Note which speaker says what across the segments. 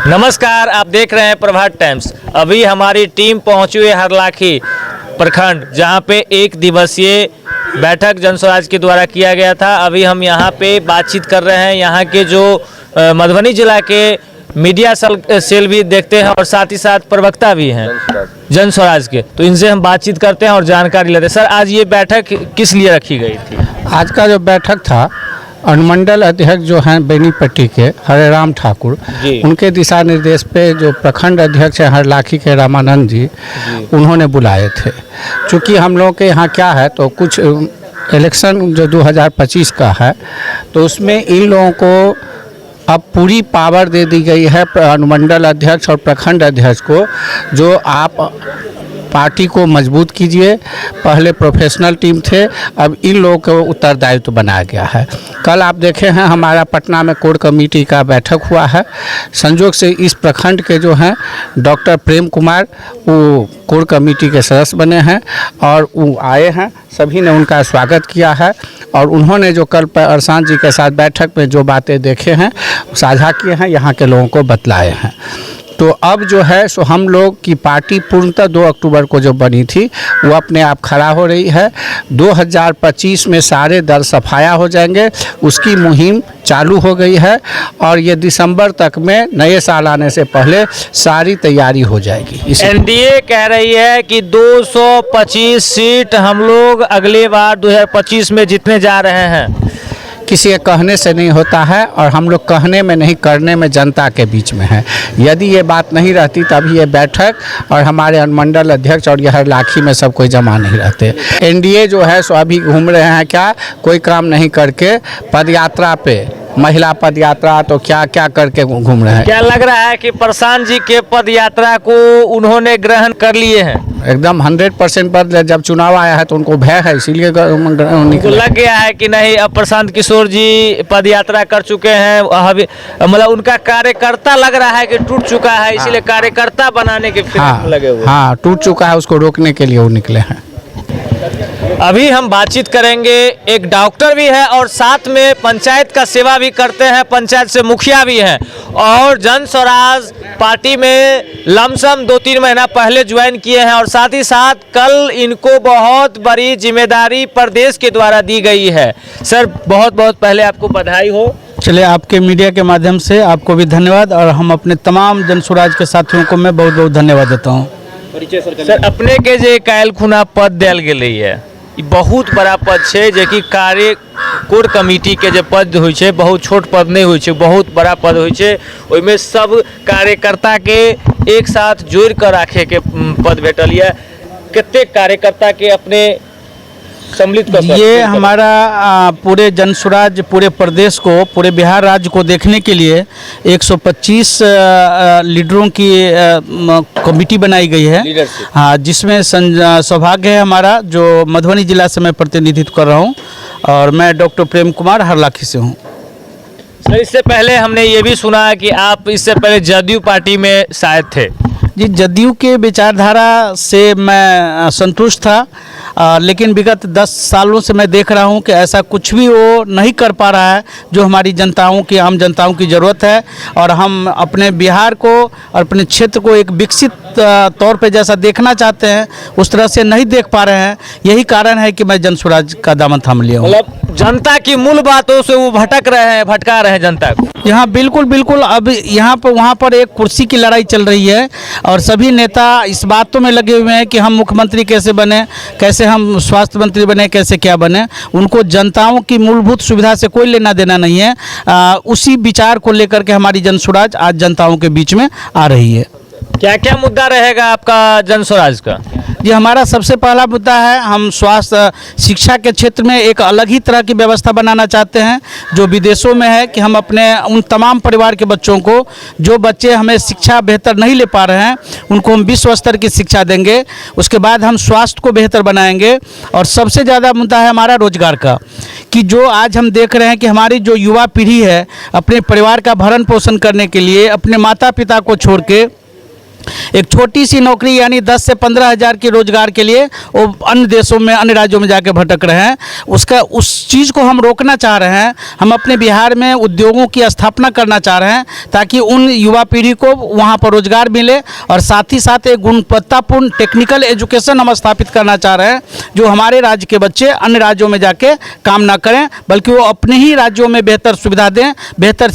Speaker 1: नमस्कार, आप देख रहे हैं प्रभात टाइम्स। अभी हमारी टीम पहुंची हुई है हरलाखी प्रखंड, जहां पे एक दिवसीय बैठक जन स्वराज के द्वारा किया गया था। अभी हम यहां पे बातचीत कर रहे हैं। यहां के जो मधुबनी जिला के मीडिया सेल भी देखते हैं और साथ ही साथ प्रवक्ता भी हैं जन स्वराज के, तो इनसे हम बातचीत करते हैं और जानकारी लेते हैं। सर, आज ये बैठक किस लिए रखी गई थी?
Speaker 2: आज का जो बैठक था, अनुमंडल अध्यक्ष जो हैं बेनीपट्टी के हरे राम ठाकुर, उनके दिशा निर्देश पे जो प्रखंड अध्यक्ष हैं हरलाखी के रामानंद जी, उन्होंने बुलाए थे। चूँकि हम लोगों के यहाँ क्या है, तो कुछ इलेक्शन जो 2025 का है, तो उसमें इन लोगों को अब पूरी पावर दे दी गई है अनुमंडल अध्यक्ष और प्रखंड अध्यक्ष को, जो आप पार्टी को मजबूत कीजिए। पहले प्रोफेशनल टीम थे, अब इन लोगों को उत्तरदायित्व बनाया गया है। कल आप देखे हैं हमारा पटना में कोर कमेटी का बैठक हुआ है। संयोग से इस प्रखंड के जो हैं डॉक्टर प्रेम कुमार, वो कोर कमेटी के सदस्य बने हैं और वो आए हैं। सभी ने उनका स्वागत किया है और उन्होंने जो कल अरसान जी के साथ बैठक में जो बातें देखे हैं साझा किए हैं, यहाँ के लोगों को बतलाए हैं। तो अब जो है सो हम लोग की पार्टी पूर्णतः 2 अक्टूबर को जो बनी थी वो अपने आप खड़ा हो रही है। 2025 में सारे दल सफाया हो जाएंगे, उसकी मुहिम चालू हो गई है और ये दिसंबर तक में नए साल आने से पहले सारी तैयारी हो जाएगी।
Speaker 1: एनडीए कह रही है कि 225 सीट हम लोग अगले बार 2025 में जीतने जा रहे हैं।
Speaker 2: किसी के कहने से नहीं होता है और हम लोग कहने में नहीं, करने में जनता के बीच में है। यदि ये बात नहीं रहती तभी ये बैठक और हमारे अनुमंडल अध्यक्ष और यह हरलाखी में सब कोई जमा नहीं रहते। एनडीए जो है सो अभी घूम रहे हैं, क्या कोई काम नहीं करके पदयात्रा पे, महिला पद यात्रा तो क्या क्या करके घूम रहे हैं।
Speaker 1: क्या लग रहा है कि प्रशांत जी के पद यात्रा को उन्होंने ग्रहण कर लिए हैं?
Speaker 2: एकदम 100% पर जब चुनाव आया है तो उनको भय है, इसीलिए
Speaker 1: लग गया है कि नहीं अब प्रशांत किशोर जी पद यात्रा कर चुके हैं। मतलब उनका कार्यकर्ता लग रहा है कि टूट चुका है, इसीलिए कार्यकर्ता बनाने के फिर लगे हुए।
Speaker 2: हाँ, टूट चुका है, उसको रोकने के लिए वो निकले हैं।
Speaker 1: अभी हम बातचीत करेंगे। एक डॉक्टर भी है और साथ में पंचायत का सेवा भी करते हैं, पंचायत से मुखिया भी हैं और जन स्वराज पार्टी में लमसम 2-3 महीना पहले ज्वाइन किए हैं और साथ ही साथ कल इनको बहुत बड़ी जिम्मेदारी प्रदेश के द्वारा दी गई है। सर, बहुत बहुत पहले आपको बधाई हो।
Speaker 3: चलिए, आपके मीडिया के माध्यम से आपको भी धन्यवाद और हम अपने तमाम जन स्वराज के साथियों को मैं बहुत बहुत धन्यवाद देता हूँ।
Speaker 1: सर, अपने के जे कायल खुना पद दिल गई है, बहुत बड़ा पद है, जे कि कार्य कोर कमेटी के जे पद होइ छै, बहुत छोट पद नहीं होइ छै, बहुत बड़ा पद होइ छै। ओइमे सब कार्यकर्ता के एक साथ जोड़ कर राखे के पद भेटल है। कते कार्यकर्ता के अपने सम्मिलित कर
Speaker 3: ये हमारा पूरे जन स्वराज, पूरे प्रदेश को, पूरे बिहार राज्य को देखने के लिए 125 लीडरों की कमेटी बनाई गई है। हाँ, जिसमें सौभाग्य है हमारा जो मधुबनी जिला से मैं प्रतिनिधित्व कर रहा हूँ और मैं डॉक्टर प्रेम कुमार हरलाखी से हूँ।
Speaker 1: सर, इससे पहले हमने ये भी सुना है कि आप इससे पहले जदयू पार्टी में शायद थे।
Speaker 3: जी, जदयू के विचारधारा से मैं संतुष्ट था, लेकिन विगत 10 सालों से मैं देख रहा हूं कि ऐसा कुछ भी वो नहीं कर पा रहा है जो हमारी जनताओं की, आम जनताओं की ज़रूरत है। और हम अपने बिहार को और अपने क्षेत्र को एक विकसित तौर पे जैसा देखना चाहते हैं उस तरह से नहीं देख पा रहे हैं। यही कारण है कि मैं जन स्वराज का दामन थाम लिया हूँ।
Speaker 1: मतलब जनता की मूल बातों से वो भटका रहे हैं जनता को।
Speaker 3: यहाँ बिल्कुल अब यहाँ पर वहाँ पर एक कुर्सी की लड़ाई चल रही है और सभी नेता इस बातों में लगे हुए हैं कि हम मुख्यमंत्री कैसे बने, कैसे हम स्वास्थ्य मंत्री बने, कैसे क्या बने। उनको जनताओं की मूलभूत सुविधा से कोई लेना देना नहीं है। उसी विचार को लेकर के हमारी जन स्वराज आज जनताओं के बीच में आ रही है।
Speaker 1: क्या क्या मुद्दा रहेगा आपका जन स्वराज का?
Speaker 3: ये हमारा सबसे पहला मुद्दा है, हम स्वास्थ्य शिक्षा के क्षेत्र में एक अलग ही तरह की व्यवस्था बनाना चाहते हैं जो विदेशों में है, कि हम अपने उन तमाम परिवार के बच्चों को, जो बच्चे हमें शिक्षा बेहतर नहीं ले पा रहे हैं, उनको हम विश्व स्तर की शिक्षा देंगे। उसके बाद हम स्वास्थ्य को बेहतर बनाएंगे और सबसे ज़्यादा मुद्दा है हमारा रोजगार का, कि जो आज हम देख रहे हैं कि हमारी जो युवा पीढ़ी है अपने परिवार का भरण पोषण करने के लिए अपने माता पिता को छोड़ के एक छोटी सी नौकरी यानी 10 से 15 हज़ार की रोजगार के लिए वो अन्य देशों में, अन्य राज्यों में जाके भटक रहे हैं। उस चीज़ को हम रोकना चाह रहे हैं। हम अपने बिहार में उद्योगों की स्थापना करना चाह रहे हैं ताकि उन युवा पीढ़ी को वहाँ पर रोजगार मिले, और साथ ही साथ एक गुणवत्तापूर्ण टेक्निकल एजुकेशन हम स्थापित करना चाह रहे हैं, जो हमारे राज्य के बच्चे अन्य राज्यों में जाके काम ना करें, बल्कि वो अपने ही राज्यों में बेहतर सुविधा दें, बेहतर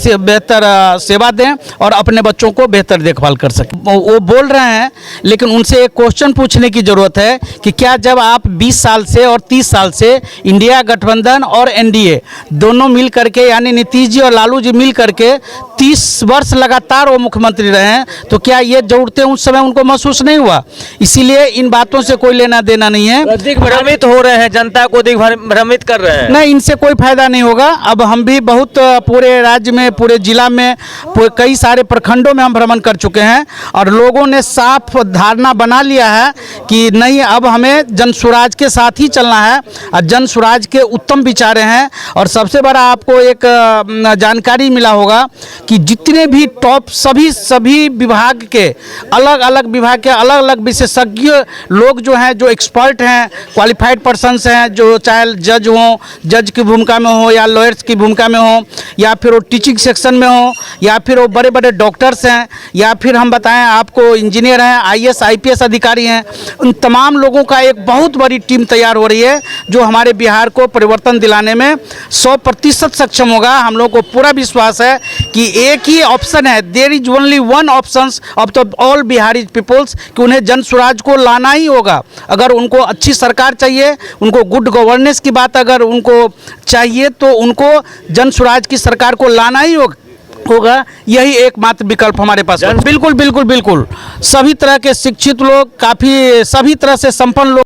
Speaker 3: सेवा दें और अपने बच्चों को बेहतर देखभाल कर सकें। वो बोल रहे हैं, लेकिन उनसे एक क्वेश्चन पूछने की ज़रूरत है कि क्या जब आप 20 साल से और 30 साल से इंडिया गठबंधन और एनडीए दोनों मिल करके, यानी नीतीश जी और लालू जी मिल करके 30 वर्ष लगातार वो मुख्यमंत्री रहे हैं, तो क्या ये ज़रूरतें उस समय उनको महसूस नहीं हुआ? इसीलिए इन बातों से कोई लेना देना नहीं है।
Speaker 1: अधिक भ्रमित हो रहे हैं, जनता को अधिक भ्रमित कर रहे हैं।
Speaker 3: नहीं, इनसे कोई फायदा नहीं होगा। अब हम भी बहुत पूरे राज्य में, पूरे जिला में, कई सारे प्रखंडों में हम भ्रमण कर चुके हैं, और लोगों ने साफ धारणा बना लिया है कि नहीं, अब हमें जन स्वराज के साथ ही चलना है, और जन स्वराज के उत्तम विचारे हैं। और सबसे बड़ा आपको एक जानकारी मिला होगा कि जितने भी टॉप सभी विभाग के अलग अलग विशेषज्ञ लोग जो हैं, जो एक्सपर्ट हैं, क्वालिफाइड पर्सन्स हैं, जो चाहे जज हों, जज की भूमिका में हो, या लॉयर्स की भूमिका में हो, या फिर वो टीचिंग सेक्शन में हो, या फिर वो बड़े बड़े डॉक्टर्स हैं, या फिर हम बताएं आपको इंजीनियर हैं, IAS IPS अधिकारी हैं, उन तमाम लोगों का एक बहुत बड़ी टीम तैयार हो रही है, जो हमारे बिहार को परिवर्तन दिलाने में 100% सक्षम होगा। हम लोग को पूरा विश्वास है कि एक ही ऑप्शन है, there is only one option of the all Bihari peoples, कि उन्हें जन स्वराज को लाना ही होगा। अगर उनको अच्छी सरकार चाहिए, उनको गुड गवर्नेंस की बात अगर उनको चाहिए, तो उनको जन स्वराज की सरकार को लाना ही होगा। यही एकमात्र विकल्प हमारे पास है। बिल्कुल बिल्कुल बिल्कुल, सभी तरह के शिक्षित लोग, काफ़ी सभी तरह से संपन्न लोग